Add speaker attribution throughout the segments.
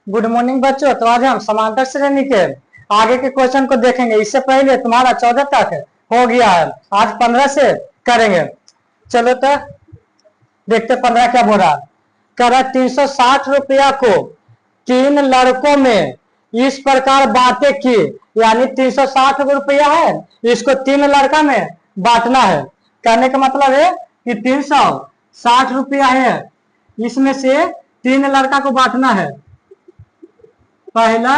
Speaker 1: Good morning बच्चों। तो आज हम समांतर श्रेणी के आगे के क्वेश्चन को देखेंगे। इससे पहले तुम्हारा 14 तक हो गया है, आज 15 से करेंगे। चलो तो देखते 15 क्या बोल रहा। कह रहा 360 रुपया को 3 लड़कों में इस प्रकार बांटे कि, यानी 360 रुपया है, इसको 3 लड़का में बांटना है। कहने का मतलब है कि 360 रुपया है, इसमें से 3 लड़का को बांटना है, पहला,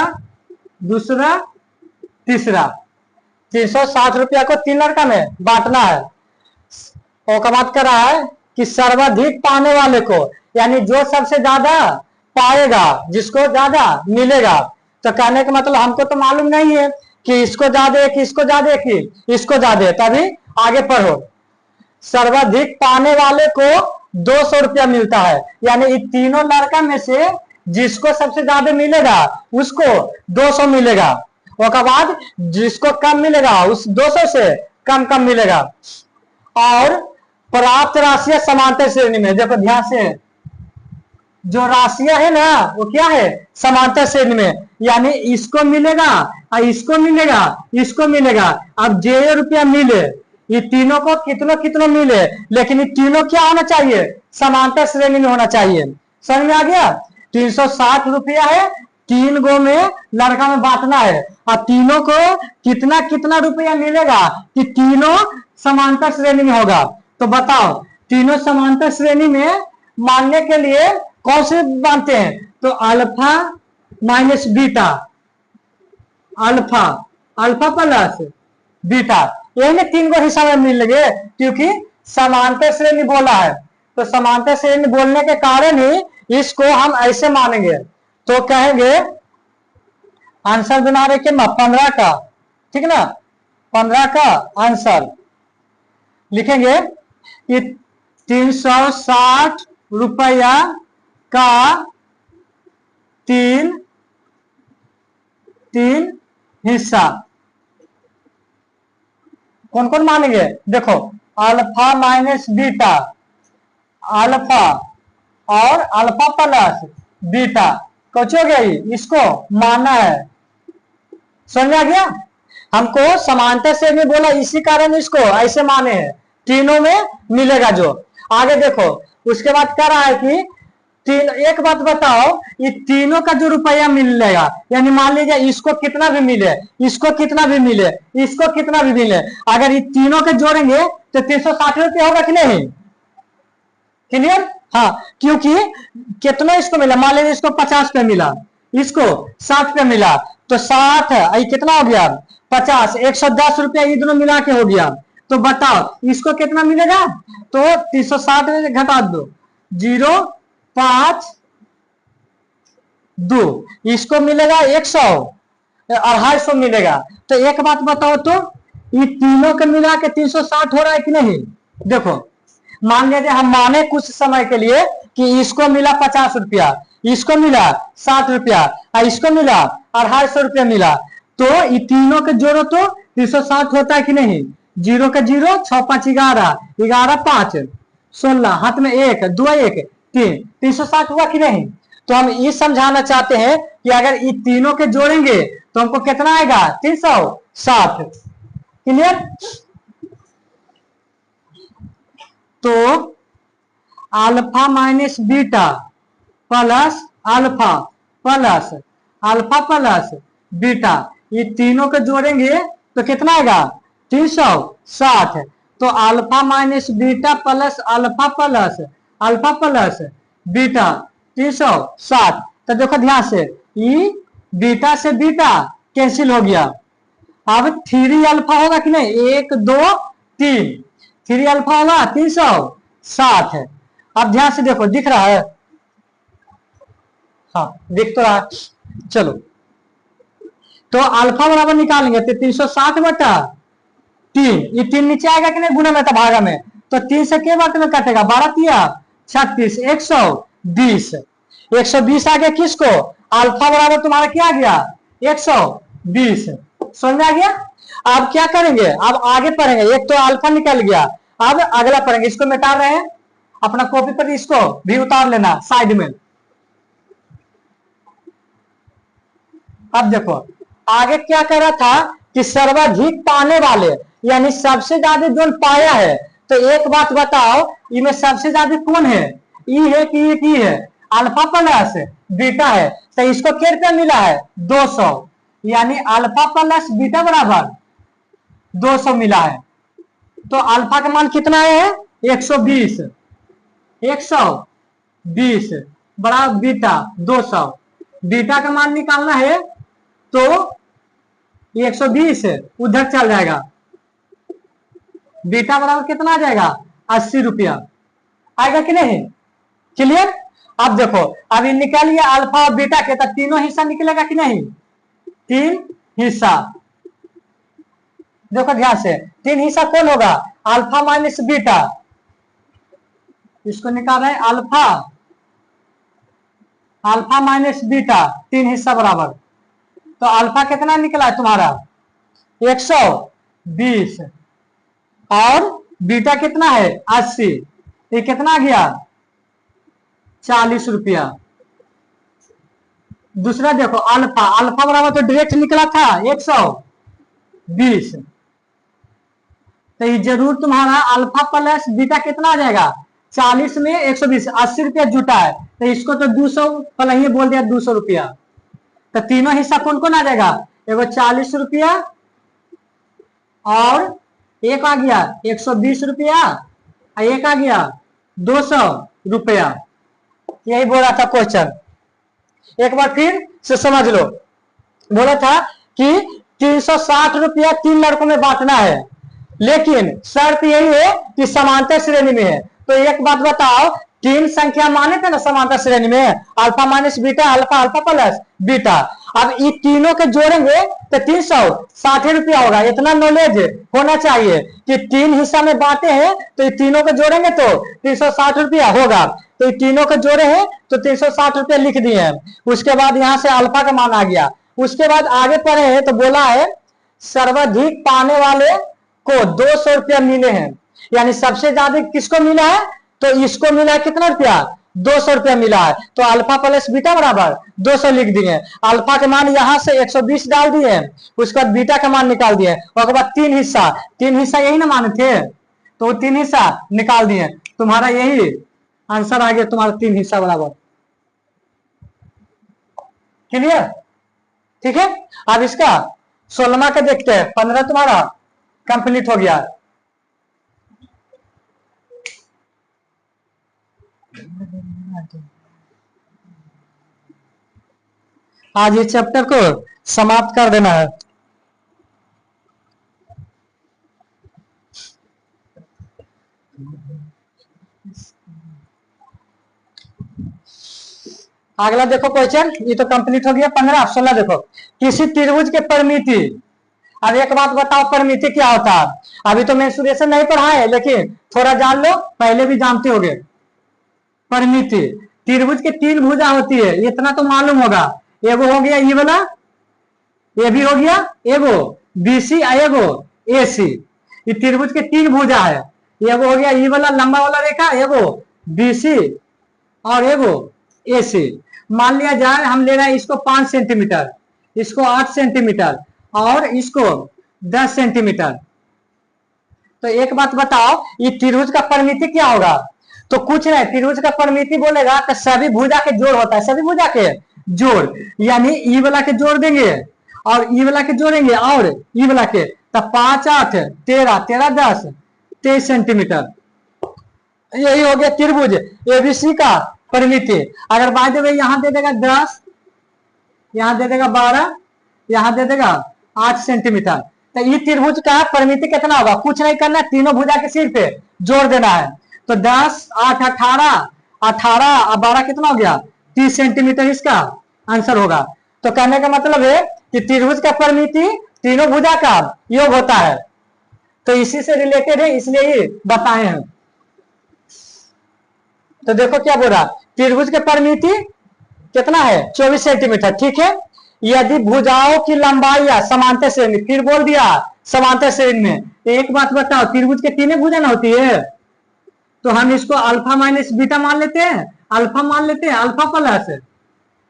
Speaker 1: दूसरा, तीसरा। 360 रुपया को 3 लड़का में बांटना है। और का बात कर रहा है कि सर्वाधिक पाने वाले को, यानी जो सबसे ज्यादा पाएगा, जिसको ज्यादा मिलेगा। तो कहने का मतलब हमको तो मालूम नहीं है कि इसको ज्यादा है कि इसको ज्यादा है कि इसको ज्यादा है, तभी आगे पढ़ो। सर्वाधिक पाने वाले को 200 रुपया मिलता है, यानी इन तीनों लड़का में से जिसको सबसे ज्यादा मिलेगा उसको 200 मिलेगा। उसके बाद जिसको कम मिलेगा उस 200 से कम कम मिलेगा। और प्राप्त राशियां समांतर श्रेणी में, देखो ध्यान से, जो राशियां है ना वो क्या है, समांतर श्रेणी में, यानी इसको मिलेगा और इसको मिलेगा, इसको मिलेगा। अब जे रुपया मिले, ये तीनों को कितनों कितनों मिले, लेकिन ये तीनों क्या होना चाहिए, समांतर श्रेणी में होना चाहिए। समझ में आ गया। 360 रुपया है, 3 गो में लड़का में बांटना है, और तीनों को कितना कितना रुपया मिलेगा कि तीनों समांतर श्रेणी में होगा। तो बताओ, तीनों समांतर श्रेणी में मानने के लिए कौन से बांधते हैं, तो alpha minus beta, alpha alpha plus beta, यही 3 को हिस्सा में मिलेंगे, क्योंकि समांतर श्रेणी बोला है। तो समांतर श्रेणी बोलने के कारण ही इसको हम ऐसे मानेंगे। तो कहेंगे आंसर बना रहे कि 15 का, ठीक ना, 15 का आंसर लिखेंगे कि 360 रुपया का 3 हिस्सा। कौन कौन मानेंगे, देखो अल्फा माइनस बीटा, अल्फा और अल्फा प्लस बीटा, कुछ हो गया, इसको मानना है। समझ आ गया। हमको समांतर से भी बोला, इसी कारण इसको ऐसे माने हैं, तीनों में मिलेगा जो। आगे देखो, उसके बाद कह रहा है कि एक बात बताओ, ये तीनों का जो रुपया मिलेगा, यानी मान लीजिए इसको कितना भी मिले, इसको कितना भी मिले, इसको कितना भी मिले, अगर ये तीनों के जोड़ेंगे तो 360 रुपया होगा कि नहीं। क्लियर। हाँ, क्योंकि कितना इसको मिला, मान लीजिए इसको 50 पे मिला, इसको 60 पे मिला, तो 60 है, कितना हो गया 50, 110 रुपया ये दोनों मिला के हो गया। तो बताओ इसको कितना मिलेगा, तो 360 में घटा दो, 0.5 2, इसको मिलेगा 100, 250 मिलेगा। तो एक बात बताओ, तो ये तीनों के मिला के 360 हो रहा है कि नहीं। देखो मान लीजिए हम माने कुछ समय के लिए कि इसको मिला 50 रुपया, इसको मिला 60 रुपया, और इसको मिला 250 रुपया मिला, तो ये तीनों के जोड़ो तो 360 होता है कि नहीं। 0 का 0, 6 5 11, 11 5 16, हाथ में 1 2 1 3, 360 हुआ कि नहीं। तो हम ये समझाना चाहते हैं कि अगर ये तीनों के जोड़ेंगे तो हमको कितना आएगा, 360। क्लियर। तो alpha minus beta plus alpha plus alpha plus beta, ये तीनों को जोड़ेंगे तो कितना आएगा, 360। तो alpha minus beta plus alpha plus beta 360। तो देखो ध्यान से, ये बीटा से बीटा कैंसिल हो गया। अब 3 अल्फा होगा कि नहीं, 1 2 3, 3 अल्फा होगा 360 है। अब ध्यान से देखो, दिख रहा है, हाँ दिख तो रहा। चलो तो अल्फा बराबर निकालेंगे तो 360 बटा 3, ये 3 नीचे आएगा कि नहीं, गुना में था भागा में, तो 3 से के बात में कटेगा, 12 तिया 36, 120, 120 आ गया किसको, अल्फा बराबर तुम्हारा क्या आ गया, 120। समझ आ गया। अब क्या करेंगे, अब आगे पढ़ेंगे। एक तो अल्फा निकल गया, अब अगला पढ़ेंगे। इसको मिटा रहे हैं, अपना कॉपी पर इसको भी उतार लेना साइड में। अब देखो आगे क्या कर रहा था कि सर्वाधिक पाने वाले यानी सबसे ज्यादा जोन पाया है। तो एक बात बताओ, इनमें सबसे ज्यादा कौन है, ई है कि एक ई है? अल्फा प्लस बीटा है। तो इसको क्या रुपया मिला है? 200, यानी अल्फा प्लस बीटा बराबर 200 मिला है। तो अल्फा का मान कितना है? 120, 120 बड़ा बीटा 200। बीटा का मान निकालना है तो 120 उधर चल जाएगा, बीटा बराबर कितना आ जाएगा? 80 रुपया आएगा कि नहीं? क्लियर? अब देखो अभी निकालिए अल्फा और बीटा के, तो तीनों हिस्सा निकलेगा कि नहीं? 3 हिस्सा। देखो ध्यान से, 3 हिस्सा कौन होगा? Alpha minus beta. इसको निकाल रहे हैं अल्फा, अल्फा माइनस बीटा 3 हिस्सा बराबर। तो अल्फा कितना निकला है तुम्हारा? 120 और बीटा कितना है? 80। ये कितना आ गया? 40 रुपया। दूसरा देखो अल्फा, अल्फा बराबर तो डायरेक्ट निकला था 120। तो ये जरूर तुम्हारा अल्फा प्लस बीटा कितना आ जाएगा? 40 में 120, 80 रुपया जुटा है। तो इसको तो 200 पहले बोल दिया, 200 रुपया। तो तीनों हिस्सा कौन कौन आ जाएगा? एगो 40 रुपया और एक आ गया 120 रुपया और एक आ गया 200 रुपया। यही बोला था क्वेश्चन, एक बार फिर से समझ लो। बोला था कि 360 रुपया 3 लड़कों में बांटना है, लेकिन शर्त यही है कि समांतर श्रेणी में है। तो एक बात बताओ, 3 संख्या माने थे ना समांतर श्रेणी में, alpha minus beta, alpha alpha plus beta. अब ये तीनों के जोड़ेंगे तो 360 रुपया होगा। इतना नॉलेज होना चाहिए कि 3 हिस्सा में बांटे हैं तो ये तीनों को जोड़ेंगे तो 360 रुपया होगा। तो ये तीनों को जोड़े हैं तो 360 रुपया लिख दिए हैं। उसके बाद यहाँ से अल्फा का मान आ गया। उसके बाद आगे पढ़े हैं तो बोला है सर्वाधिक पाने वाले को 200 रुपया मिले हैं, यानी सबसे ज्यादा किसको मिला है? तो इसको मिला है कितना रुपया? 200 रुपया मिला है। तो अल्फा प्लस बीटा बराबर 200 लिख दिए। अल्फा के मान यहां से 120 डाल दिए, उसके बाद बीटा का मान निकाल दिए, उसके बाद 3 हिस्सा, 3 हिस्सा यही ना माने थे, तो 3 हिस्सा निकाल दिए। तुम्हारा यही आंसर आ गया, तुम्हारा 3 हिस्सा बराबर। क्लियर? ठीक है। अब इसका 16वां का देखते हैं। 15 तुम्हारा कंप्लीट हो गया। आज ये चैप्टर को समाप्त कर देना है। अगला देखो क्वेश्चन, ये तो कंप्लीट हो गया। 15 16 देखो, किसी त्रिभुज के परिमिति। अब एक बात बताओ, परिमिति क्या होता है? अभी तो मेंसुरेशन नहीं पढ़ा है, लेकिन थोड़ा जान लो, पहले भी जानते होगे। परिमिति, त्रिभुज के 3 भुजा होती है, इतना तो मालूम होगा। एगो हो गया ये वाला, ये भी हो गया एगो बीसी, एगो एसी। ये त्रिभुज के 3 भुजा है। एगो हो गया ये वाला लंबा वाला रेखा, एगो बीसी और एगो एसी। मान लिया जाए हम ले रहे हैं इसको 5 सेंटीमीटर, इसको 8 सेंटीमीटर और इसको 10 सेंटीमीटर। तो एक बात बताओ, ये त्रिभुज का परिमिति क्या होगा? तो कुछ नहीं, त्रिभुज का परिमिति बोलेगा तो सभी भुजा के जोड़ होता है, सभी भुजा के जोड़, यानी ई वाला के जोड़ देंगे और ई वाला के जोड़ेंगे और ई वाला के, तो 5 8 13 13 10 23 सेंटीमीटर। यही हो गया त्रिभुज एबीसी का परिमिति। अगर बाय द वे यहां दे देगा 10, यहां दे देगा 12, यहां दे देगा 8 सेंटीमीटर, तो ये त्रिभुज का परिमिति कितना होगा? कुछ नहीं करना, तीनों भुजा के सिर पे जोड़ देना है। तो 10 8 18 18 और 12 कितना हो गया? 30 सेंटीमीटर इसका आंसर होगा। तो कहने का मतलब है कि त्रिभुज का परिमिति तीनों भुजा का योग होता है। तो इसी से रिलेटेड है, इसलिए ही बताए हैं। तो देखो क्या बोल रहा, त्रिभुज के परिमिति कितना है? 24 सेंटीमीटर। ठीक है। यदि भुजाओं की लंबाई या समांतर श्रेणी, फिर बोल दिया समांतर श्रेणी में। एक बात बताओ, त्रिभुज के 3 भुजा ना होती है, तो हम इसको अल्फा माइनस बीटा मान लेते हैं, अल्फा मान लेते हैं, अल्फा प्लस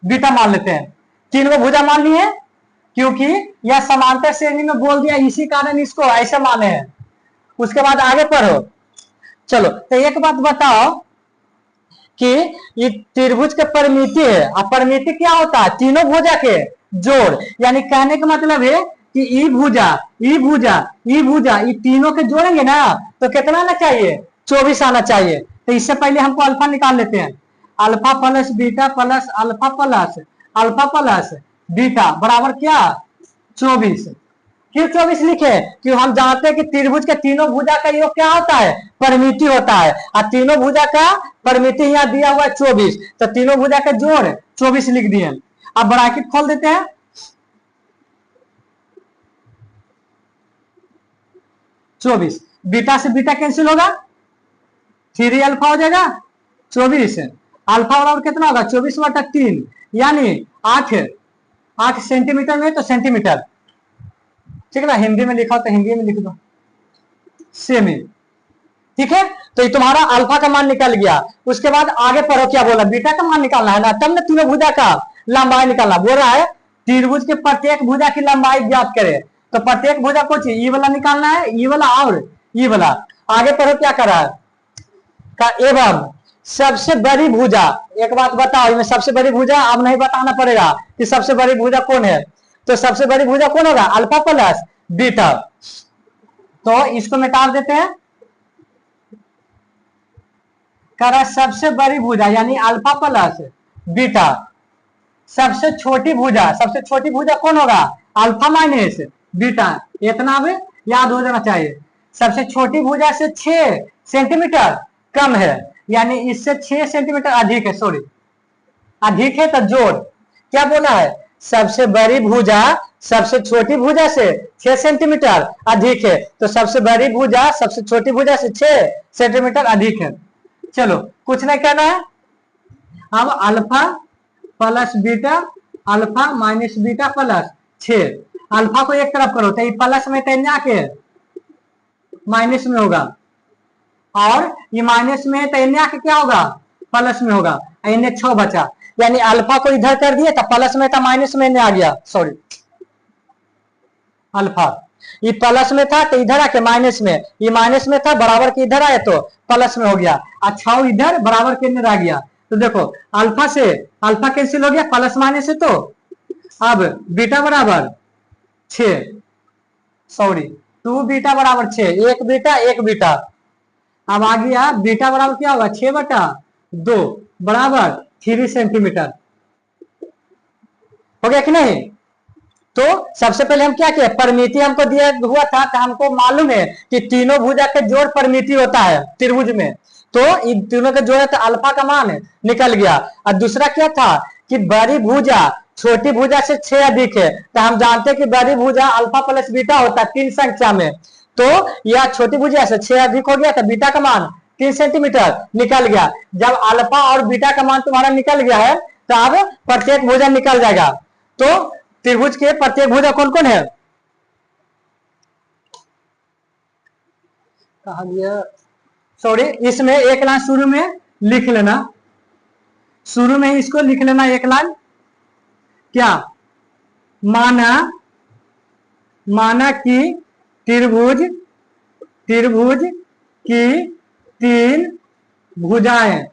Speaker 1: बीटा मान लेते हैं। 3 भुजा मान लिए, क्योंकि यह समांतर श्रेणी में बोल दिया, इसी कारण इसको ऐसे माने हैं। उसके बाद आगे पढ़ो। चलो तो एक बात बताओ कि ये त्रिभुज के परिमिति है। अब परिमिति क्या होता है? तीनों भुजा के जोड़। यानी कहने का मतलब है कि ई भुजा, ई भुजा, ई भुजा, ये तीनों के जोड़ेंगे ना तो कितना आना चाहिए? 24 आना चाहिए। तो इससे पहले हमको अल्फा निकाल लेते हैं। Alpha plus beta plus alpha plus beta बराबर क्या? 24। क्यों 24 लिखे? क्यों हम जानते हैं कि त्रिभुज के तीनों भुजा का योग क्या होता है? परिमिति होता है। और तीनों भुजा का परिमिति यहाँ दिया हुआ है 24, तो तीनों भुजा का जोड़ 24 लिख दिए। अब ब्रैकेट खोल देते हैं। 24 बीटा से बीटा कैंसिल होगा, 3 अल्फा हो जाएगा 24। अल्फा बराबर कितना होगा? 24/3 यानी 8 सेंटीमीटर में तो सेंटीमीटर, ठीक है ना। हिंदी में लिखा हो तो हिंदी में लिख दो, सेमी, ठीक है। तो ये तुम्हारा अल्फा का मान निकल गया। उसके बाद आगे पढ़ो, क्या बोला? बीटा का मान निकालना है ना, तब ना तीनों भुजा का लंबाई निकालना। बोल रहा है त्रिभुज के प्रत्येक भुजा की लंबाई ज्ञात करे। तो प्रत्येक भुजा को ई वाला निकालना है, ई वाला और ई वाला। आगे पढ़ो क्या कर रहा है का, एवं सबसे बड़ी भुजा। एक बात बताओ, इसमें सबसे बड़ी भुजा अब नहीं बताना पड़ेगा कि सबसे बड़ी भुजा कौन है। तो सबसे बड़ी भुजा कौन होगा? Alpha plus beta. तो इसको मिटा देते हैं। करा सबसे बड़ी भुजा यानी अल्फा प्लस बीटा। सबसे छोटी भुजा कौन होगा? Alpha minus beta. इतना भी याद हो जाना चाहिए। सबसे छोटी भुजा से 6 सेंटीमीटर कम है, यानी इससे 6 सेंटीमीटर अधिक है। सॉरी, अधिक है तो जोड़। क्या बोला है? सबसे बड़ी भुजा सबसे छोटी भुजा से 6 सेंटीमीटर अधिक है। तो सबसे बड़ी भुजा सबसे छोटी भुजा से 6 सेंटीमीटर अधिक है। चलो कुछ नहीं करना है। अब alpha plus beta, alpha minus beta plus 6। Alpha को एक तरफ करो तो ये प्लस में तैना के माइनस में होगा, और ये माइनस में तैना के क्या होगा? प्लस में होगा। इन्हें 6 बचा, यानी अल्फा को इधर कर दिए तो प्लस में था, माइनस में आ गया। सॉरी, अल्फा ये प्लस में था तो इधर आके माइनस में, ये माइनस में था बराबर के इधर आए तो प्लस में हो गया। अच्छा इधर बराबर के अंदर आ गया। तो देखो अल्फा से अल्फा कैंसिल हो गया, प्लस माइनस से। तो अब बीटा बराबर 6, सॉरी 2 बीटा बराबर 6, एक बीटा। अब आ गया बीटा बराबर क्या होगा? 6/2 बराबर 3 सेंटीमीटर। हो गया कि नहीं? तो सबसे पहले हम क्या किया? परिमिति हमको दिया हुआ था, तो हमको मालूम है कि तीनों भुजा के जोड़ परिमिति होता है त्रिभुज में। तो इन तीनों के जोड़ तो अल्फा का मान निकल गया। और दूसरा क्या था कि बड़ी भुजा छोटी भुजा से 6 अधिक है। तो हम जानते हैं कि बड़ी भुजा अल्फा प्लस बीटा होता है 3 संख्या में। तो यह छोटी भुजा से 6 अधिक हो गया, तो बीटा का मान 3 सेंटीमीटर निकल गया। जब अल्फा और बीटा का मान तुम्हारा निकल गया है तो अब प्रत्येक भुजा निकल जाएगा। तो त्रिभुज के प्रत्येक भुजा कौन कौन है? कहा गया, सॉरी, इसमें एक लाइन शुरू में लिख लेना, शुरू में इसको लिख लेना एक लाइन। क्या? माना कि त्रिभुज की 3 भुजाएं।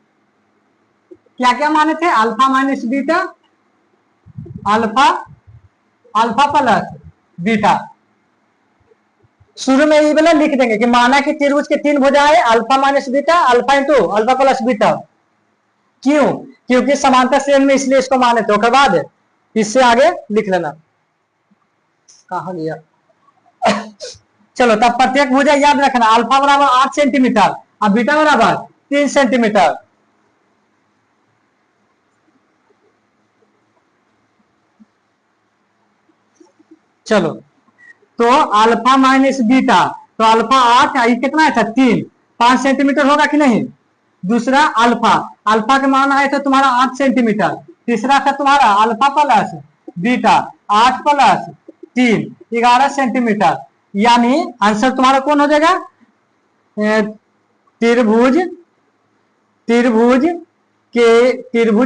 Speaker 1: क्या क्या माने थे? Alpha minus beta, alpha plus beta. शुरू में ये वाला लिख देंगे कि माना कि त्रिभुज के 3 भुजाएं alpha minus beta, alpha into alpha plus beta. क्यों? क्योंकि समांतर श्रेणी में, इसलिए इसको माने थे। उसके बाद इससे आगे लिख लेना। कहा गया? चलो तब प्रत्येक भुजा याद रखना। अल्फा बराबर 8 सेंटीमीटर और बीटा बराबर 3 सेंटीमीटर। चलो तो अल्फा माइनस बीटा, तो अल्फा 8, ये कितना था? 3, 5 सेंटीमीटर होगा कि नहीं? दूसरा अल्फा का मान आया था तुम्हारा 8 सेंटीमीटर। तीसरा था तुम्हारा alpha plus beta 8 plus 3, 11 centimetre. यानी आंसर तुम्हारा कौन हो जाएगा? त्रिभुज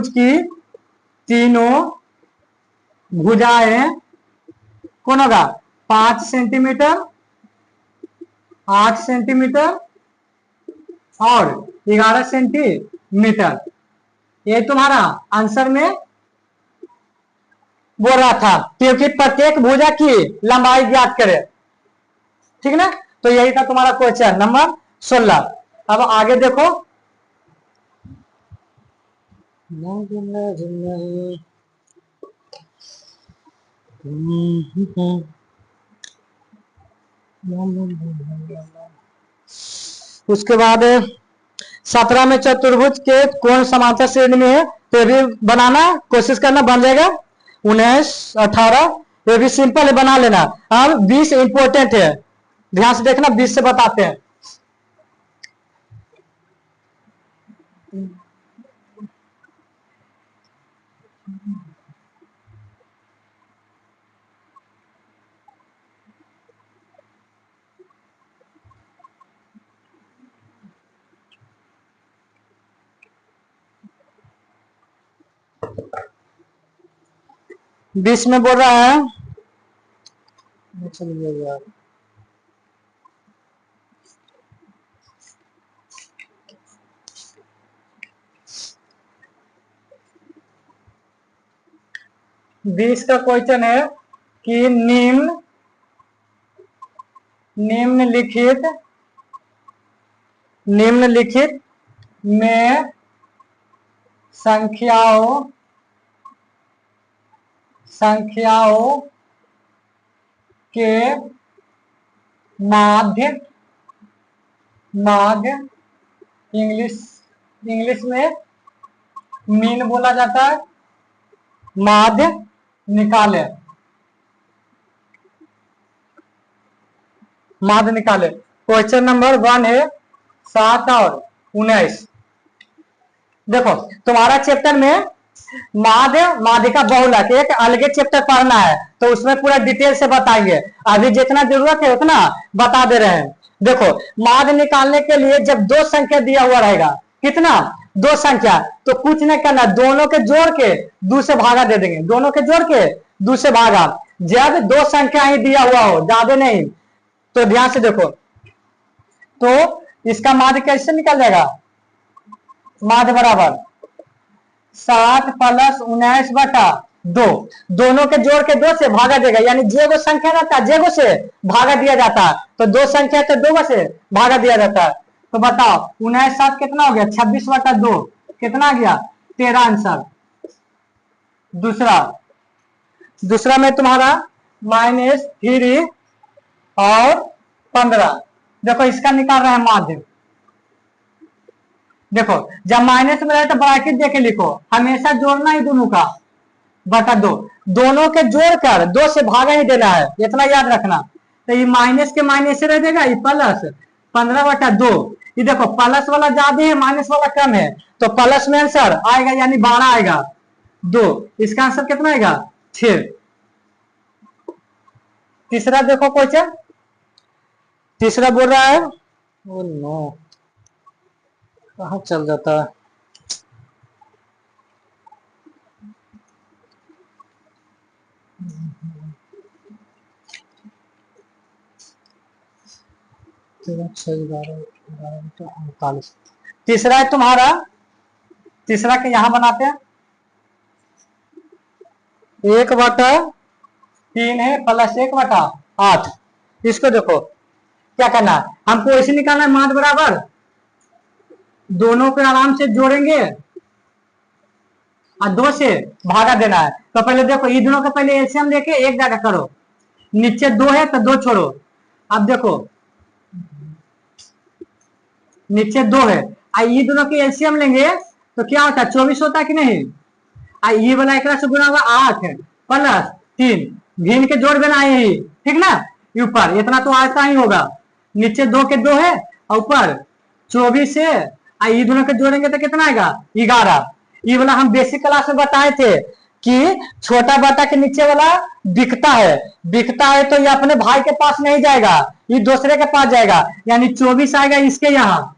Speaker 1: की तीनों भुजाएं कौन होगा? 5 सेंटीमीटर, 8 सेंटीमीटर और 11 सेंटीमीटर। ये तुम्हारा आंसर में बोल रहा था, क्योंकि प्रत्येक भुजा की लंबाई ज्ञात करे। ठीक ना? तो यही था तुम्हारा क्वेश्चन नंबर 16। अब आगे देखो, उसके बाद 17 में चतुर्भुज के कौन समांतर श्रेणी में है, तो भी बनाना कोशिश करना, बन जाएगा। 19, 18 ये भी सिंपल है, बना लेना। अब 20 इंपॉर्टेंट है, ध्यान से देखना, 20 से बताते हैं। बीस में बोल रहा है, चलिए यार, बीस का क्वेश्चन है कि निम्नलिखित में संख्याओं के माध्य इंग्लिश में मीन बोला जाता है, माध्य निकाले। क्वेश्चन नंबर 1 है 7 और 19। देखो तुम्हारा चैप्टर में माध्य का बहुलक एक अलग चैप्टर पढ़ना है, तो उसमें पूरा डिटेल से बताएंगे। अभी जितना जरूरत है उतना बता दे रहे हैं। देखो माध्य निकालने के लिए जब दो संख्या दिया हुआ रहेगा, कितना? दो संख्या, तो कुछ नहीं करना, दोनों के जोड़ के 2 से भागा दे देंगे। दोनों के जोड़ के 2 से भागा। जब दो संख्या ही दिया हुआ हो, ज्यादा नहीं, तो ध्यान से देखो, तो इसका माध्य कैसे निकल जाएगा? माध्य बराबर 7 प्लस 19 बटा 2, दोनों के जोड़ के 2 से भागा देगा, यानी जे गो संख्या रहता है जे गो से भागा दिया जाता है, तो दो संख्या तो 2 से भागा दिया जाता है। तो बताओ 19 7 कितना हो गया? 26 बटा 2 कितना गया? 13 आंसर। दूसरा में तुम्हारा -3 और 15। देखो इसका निकाल रहे हैं माध्य। देखो जब माइनस में रहे तो ब्रैकेट देके लिखो, हमेशा जोड़ना ही दोनों का, बटा 2, दोनों के जोड़कर 2 से भागा ही देना है, इतना याद रखना। तो ये माइनस के माइनस से रह जाएगा, ये प्लस 15 बटा 2। ये देखो प्लस वाला ज्यादा है, माइनस वाला कम है, तो प्लस में आंसर आएगा, यानी 12 आएगा। 2, इसका आंसर कितना आएगा? 6। तीसरा देखो क्वेश्चन, तीसरा बोल रहा है, ओ नो कहाँ चल जाता है, तीसरा है तुम्हारा, तीसरा के यहां बनाते हैं 1/3 है प्लस 1/8। इसको देखो क्या करना है, हमको ऐसे निकालना है, माध्य बराबर दोनों को आराम से जोड़ेंगे और 2 से भागा देना है। तो पहले देखो ये दोनों का पहले एलसीएम लेके एक जगह करो, नीचे 2 है तो 2 छोड़ो। अब देखो नीचे 2 है, ये दोनों के एलसीएम लेंगे तो क्या होता है? 24 होता है कि नहीं? ये वाला एक से गुना हुआ 8 प्लस 3, भिन्न के जोड़ देना है, ठीक ना? ऊपर इतना तो आता ही होगा, नीचे 2 के 2 है और ऊपर 24 है, ये दोनों के जोड़ेंगे तो कितना आएगा? 11। ये वाला हम बेसिक क्लास में बताए थे कि छोटा बटा के नीचे वाला बिकता है तो ये अपने भाई के पास नहीं जाएगा, ये दूसरे के पास जाएगा, यानी 24 आएगा इसके यहाँ,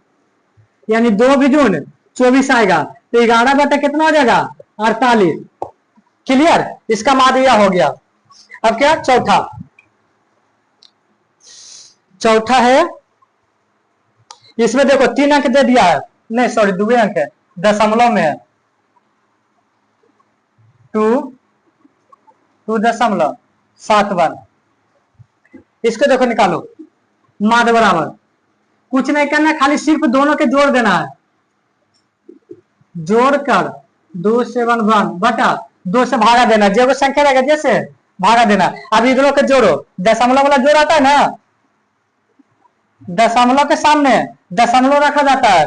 Speaker 1: यानी 2 बिजून 24 आएगा, तो 11 बटा कितना हो जाएगा? 48। क्लियर? इसका माध्य हो गया। अब क्या चौथा, चौथा है, इसमें देखो 3 अंक दे दिया है, नहीं सॉरी 2 अंक है, दशमलव में है, 2.71। इसको देखो निकालो, माध्य बराबर, कुछ नहीं करना, खाली सिर्फ दोनों के जोड़ देना है, जोड़कर 271 बटा 2 से भागा देना, जो को संख्या रहेगा जैसे भागा देना। अब इधरों के जोड़ो, दशमलव वाला जोड़ आता है ना, दशमलव के सामने दशमलव रखा जाता है,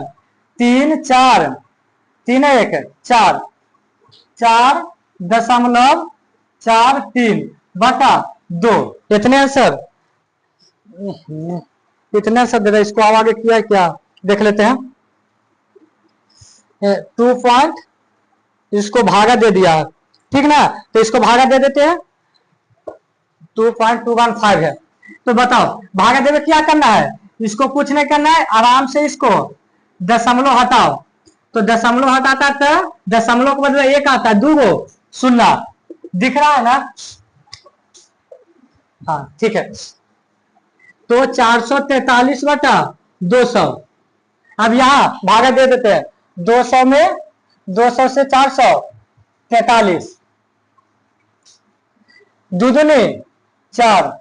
Speaker 1: 3 4 3 1 4 4.43 बटा 2, इतने आंसर, इतने आंसर दे रहे। इसको आगे किया है क्या देख लेते हैं, 2 पॉइंट, इसको भागा दे दिया है, ठीक ना, तो इसको भागा दे देते हैं, 2.215 है। तो बताओ भागा देवे क्या करना है, इसको कुछ नहीं करना है, आराम से इसको दशमलव हटाओ, तो दशमलव हटाता तो दशमलव के बदले 1 आता है, 2 गो शून्य दिख रहा है ना, हाँ ठीक है। तो 443 बटा 200, अब यहाँ भागा दे देते हैं, 200 में 200 से 443, दूनी 4,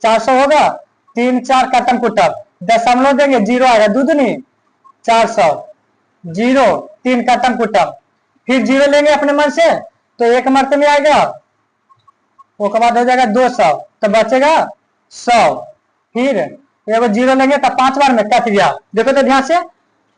Speaker 1: 400 होगा, 3 4 कटम कुटम, दशमलव देंगे 0 आएगा, दूनी 400, 0 3 कटम कुटम, फिर 0 लेंगे अपने मन से तो 1 मरते में आएगा, वो के बाद हो जाएगा 200, तो बचेगा 100, फिर एगो 0 लेंगे तो 5 बार में कट गया, देखो तो ध्यान से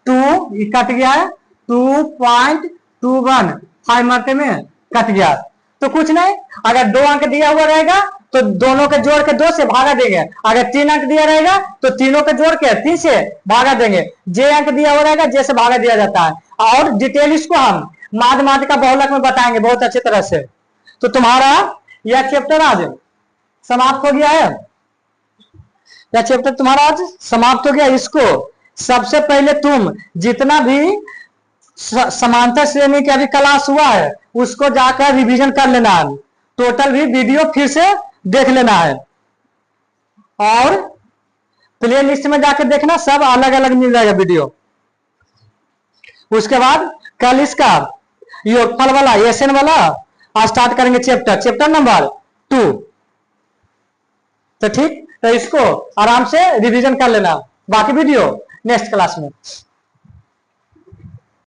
Speaker 1: 2 कट गया है, 2.21 5 मरते में कट गया। तो कुछ नहीं, अगर 2 अंक दिया हुआ रहेगा तो दोनों के जोड़ के 2 से भागा देंगे, अगर 3 अंक दिया रहेगा तो तीनों के जोड़ के 3 से भागा देंगे, जे अंक दिया हुआ रहेगा जैसे भागा दिया जाता है। और डिटेल इसको हम माध्यमातिका बहुलक में बताएंगे बहुत अच्छी तरह से। तो तुम्हारा यह चैप्टर आज समाप्त हो गया है, यह चैप्टर तुम्हारा आज समाप्त हो गया। इसको सबसे पहले तुम जितना भी समांतर श्रेणी के अभी क्लास हुआ है उसको जाकर रिवीजन कर लेना है, टोटल भी वीडियो फिर से देख लेना है, और प्ले लिस्ट में जाकर देखना, सब अलग अलग मिल जाएगा वीडियो। उसके बाद कल इसका योगफल वाला एसएन वाला स्टार्ट करेंगे, चैप्टर नंबर 2। तो ठीक, तो इसको आराम से रिवीजन कर लेना, बाकी वीडियो नेक्स्ट क्लास में।